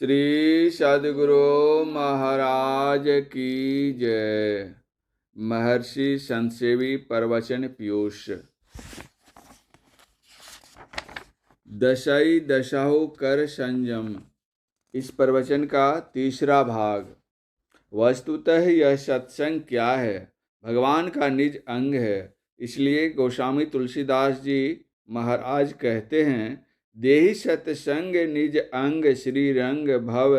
श्री सद्गुरु महाराज की जय। महर्षि संतसेवी प्रवचन पीयूष। दशई दशहु कर संयम। इस प्रवचन का तीसरा भाग। वस्तुतः यह सत्संग क्या है? भगवान का निज अंग है। इसलिए गोस्वामी तुलसीदास जी महाराज कहते हैं, देहि सत्संग निज अंग श्री रंग भव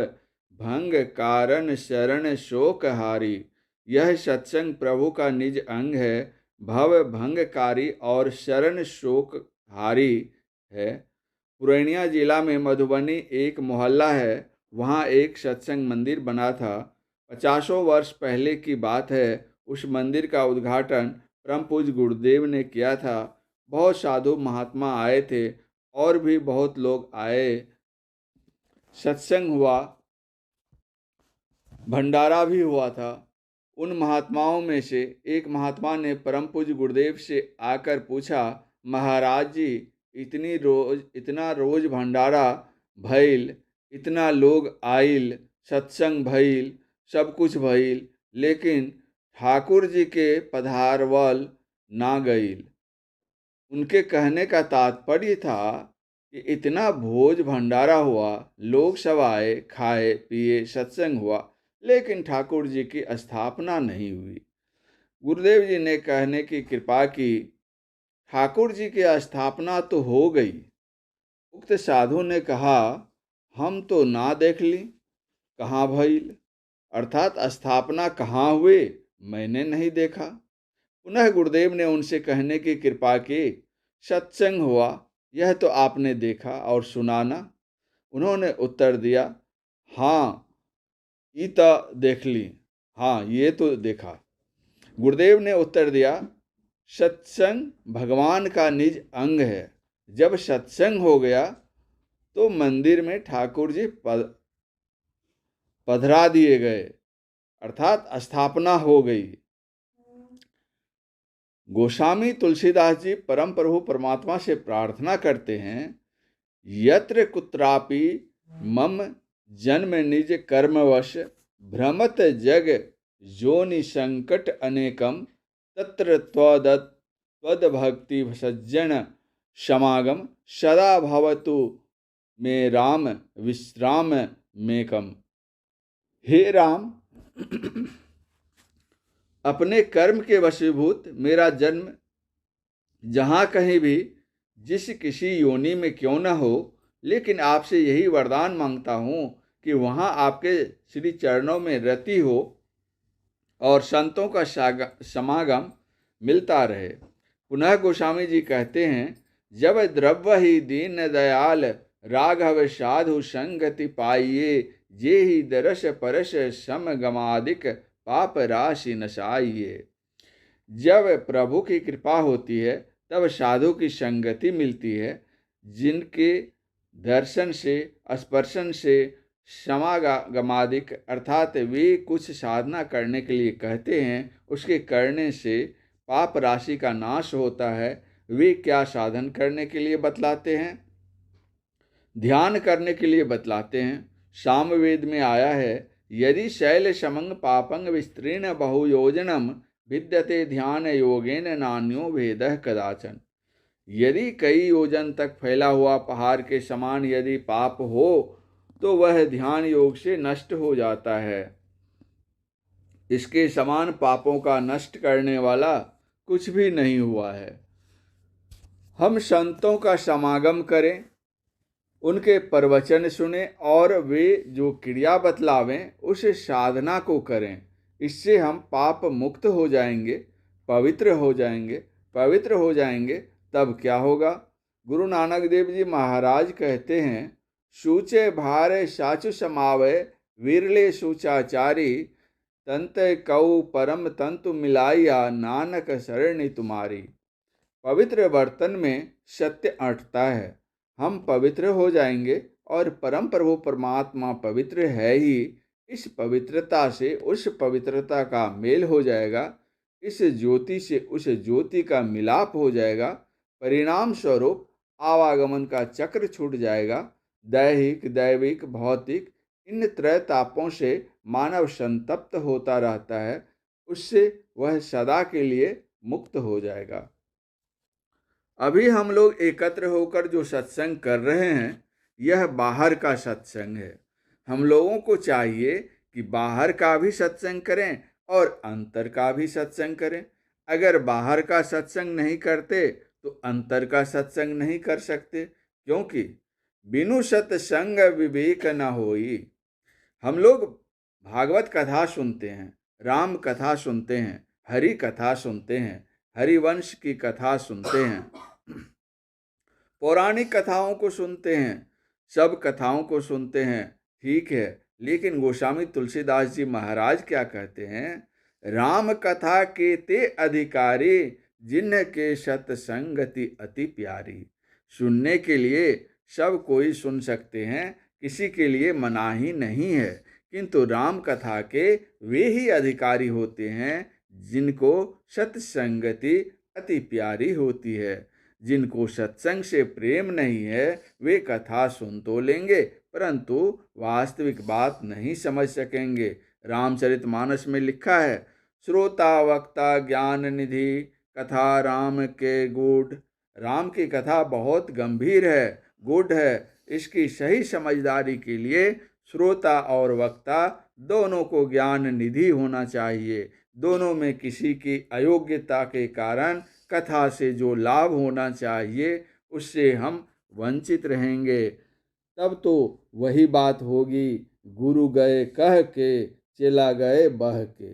भंग कारण शरण शोक हारी। यह सत्संग प्रभु का निज अंग है, भव भंगकारी और शरण शोक हारी है। पूर्णिया जिला में मधुबनी एक मोहल्ला है। वहाँ एक सत्संग मंदिर बना था। 50 वर्ष पहले की बात है। उस मंदिर का उद्घाटन परम पूज्य गुरुदेव ने किया था। बहुत साधु महात्मा आए थे और भी बहुत लोग आए। सत्संग हुआ, भंडारा भी हुआ था। उन महात्माओं में से एक महात्मा ने परम पूज्य गुरुदेव से आकर पूछा, महाराज जी, इतना रोज भंडारा भइल, इतना लोग आइल, सत्संग भइल, सब कुछ भइल, लेकिन ठाकुर जी के पधारवल ना गइल। उनके कहने का तात्पर्य था कि इतना भोज भंडारा हुआ, लोग सब आए, खाए पिए, सत्संग हुआ, लेकिन ठाकुर जी की स्थापना नहीं हुई। गुरुदेव जी ने कहने की कृपा की, ठाकुर जी की स्थापना तो हो गई। उक्त साधु ने कहा, हम तो ना देख ली, कहाँ भइल, अर्थात स्थापना कहाँ हुए, मैंने नहीं देखा। पुनः गुरुदेव ने उनसे कहने की कृपा की, सत्संग हुआ, यह तो आपने देखा और सुना ना? उन्होंने उत्तर दिया, हाँ ये तो देख ली, हाँ ये तो देखा। गुरुदेव ने उत्तर दिया, सत्संग भगवान का निज अंग है। जब सत्संग हो गया तो मंदिर में ठाकुर जी पधरा दिए गए, अर्थात स्थापना हो गई। गोस्वामी तुलसीदास जी परम प्रभु परमात्मा से प्रार्थना करते हैं, यत्र कुत्रापि मम जन्म निज कर्मवश भ्रमत जग जोनि संकट अनेकम तत्र त्वद्भक्ति सज्जन समागम सदा भवतु मे राम विश्राम मेकम। हे राम, अपने कर्म के वशीभूत मेरा जन्म जहाँ कहीं भी जिस किसी योनि में क्यों न हो, लेकिन आपसे यही वरदान मांगता हूँ कि वहाँ आपके श्री चरणों में रति हो और संतों का समागम मिलता रहे। पुनः गोस्वामी जी कहते हैं, जब द्रव्य ही दीन दयाल राघव साधु संगति पाइये, जे ही दरस परस सम गमादिक पाप राशि नसाइये। जब प्रभु की कृपा होती है तब साधु की संगति मिलती है, जिनके दर्शन से स्पर्शन से समागमादिक अर्थात वे कुछ साधना करने के लिए कहते हैं, उसके करने से पाप राशि का नाश होता है। वे क्या साधन करने के लिए बतलाते हैं? ध्यान करने के लिए बतलाते हैं। सामवेद में आया है, यदि शैल समंग पापंग विस्तीर्ण बहुयोजनम विद्यते ध्यान योगेन नान्यो भेदः कदाचन। यदि कई योजन तक फैला हुआ पहाड़ के समान यदि पाप हो तो वह ध्यान योग से नष्ट हो जाता है। इसके समान पापों का नष्ट करने वाला कुछ भी नहीं हुआ है। हम संतों का समागम करें, उनके प्रवचन सुने और वे जो क्रिया बतलावें उस साधना को करें। इससे हम पाप मुक्त हो जाएंगे, पवित्र हो जाएंगे। पवित्र हो जाएंगे तब क्या होगा? गुरु नानक देव जी महाराज कहते हैं, सूचे भारे साचु समावे विरले सूचाचारी, तंत कऊ परम तंतु मिलाइया नानक शरणी तुम्हारी। पवित्र बर्तन में सत्य अटता है। हम पवित्र हो जाएंगे और परम प्रभु परमात्मा पवित्र है ही। इस पवित्रता से उस पवित्रता का मेल हो जाएगा, इस ज्योति से उस ज्योति का मिलाप हो जाएगा। परिणाम स्वरूप आवागमन का चक्र छूट जाएगा। दैहिक दैविक भौतिक इन त्रय तापों से मानव संतप्त होता रहता है, उससे वह सदा के लिए मुक्त हो जाएगा। अभी हम लोग एकत्र होकर जो सत्संग कर रहे हैं, यह बाहर का सत्संग है। हम लोगों को चाहिए कि बाहर का भी सत्संग करें और अंतर का भी सत्संग करें। अगर बाहर का सत्संग नहीं करते तो अंतर का सत्संग नहीं कर सकते, क्योंकि बिनु सत्संग विवेक न होई। हम लोग भागवत कथा सुनते हैं, राम कथा सुनते हैं, हरि कथा सुनते हैं, हरिवंश की कथा सुनते हैं, पौराणिक कथाओं को सुनते हैं, सब कथाओं को सुनते हैं, ठीक है। लेकिन गोस्वामी तुलसीदास जी महाराज क्या कहते हैं? राम कथा के ते अधिकारी, जिनके सत्संगति अति प्यारी। सुनने के लिए सब कोई सुन सकते हैं, किसी के लिए मनाही नहीं है, किंतु राम कथा के वे ही अधिकारी होते हैं जिनको सत्संगति अति प्यारी होती है। जिनको सत्संग से प्रेम नहीं है, वे कथा सुन तो लेंगे परंतु वास्तविक बात नहीं समझ सकेंगे। रामचरितमानस में लिखा है, श्रोता वक्ता ज्ञान निधि, कथा राम के गूढ़। राम की कथा बहुत गंभीर है, गूढ़ है। इसकी सही समझदारी के लिए श्रोता और वक्ता दोनों को ज्ञान निधि होना चाहिए। दोनों में किसी की अयोग्यता के कारण कथा से जो लाभ होना चाहिए उससे हम वंचित रहेंगे। तब तो वही बात होगी, गुरु गए कह के, चेला गए बह के।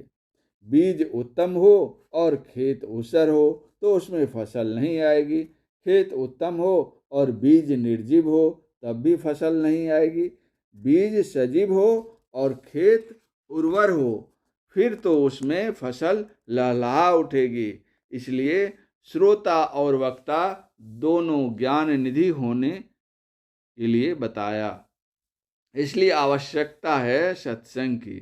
बीज उत्तम हो और खेत ऊसर हो तो उसमें फसल नहीं आएगी। खेत उत्तम हो और बीज निर्जीव हो तब भी फसल नहीं आएगी। बीज सजीव हो और खेत उर्वर हो फिर तो उसमें फसल लहलहा उठेगी। इसलिए श्रोता और वक्ता दोनों ज्ञान निधि होने के लिए बताया। इसलिए आवश्यकता है सत्संग की।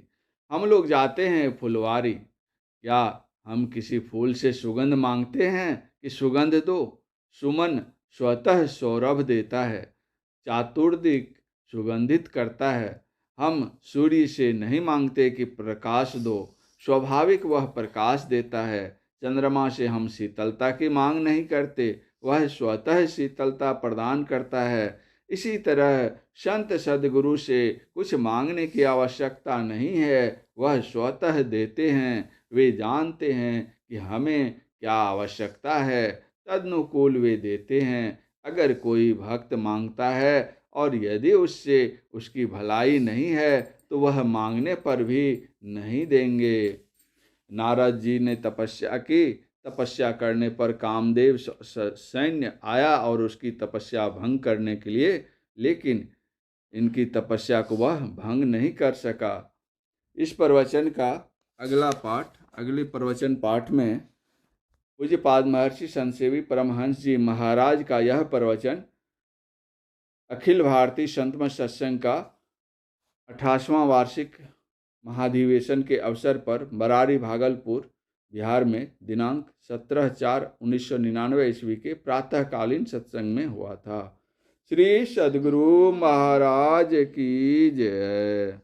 हम लोग जाते हैं फुलवारी, क्या हम किसी फूल से सुगंध मांगते हैं कि सुगंध दो? सुमन स्वतः सौरभ देता है, चातुर्दिक सुगंधित करता है। हम सूर्य से नहीं मांगते कि प्रकाश दो, स्वाभाविक वह प्रकाश देता है। चंद्रमा से हम शीतलता की मांग नहीं करते, वह स्वतः शीतलता प्रदान करता है। इसी तरह संत सद्गुरु से कुछ मांगने की आवश्यकता नहीं है, वह स्वतः देते हैं। वे जानते हैं कि हमें क्या आवश्यकता है, तदनुकूल वे देते हैं। अगर कोई भक्त मांगता है और यदि उससे उसकी भलाई नहीं है तो वह मांगने पर भी नहीं देंगे। नारद जी ने तपस्या की, तपस्या करने पर कामदेव सैन्य आया और उसकी तपस्या भंग करने के लिए, लेकिन इनकी तपस्या को वह भंग नहीं कर सका। इस प्रवचन का अगला पाठ, अगले प्रवचन पाठ में पूज्यपाद महर्षि संतसेवी परमहंस जी महाराज का यह प्रवचन अखिल भारतीय संतमत सत्संग का 88वां वार्षिक महाधिवेशन के अवसर पर बरारी भागलपुर बिहार में दिनांक 17/4/1999 ईस्वी के प्रातःकालीन सत्संग में हुआ था। श्री सद्गुरु महाराज की जय।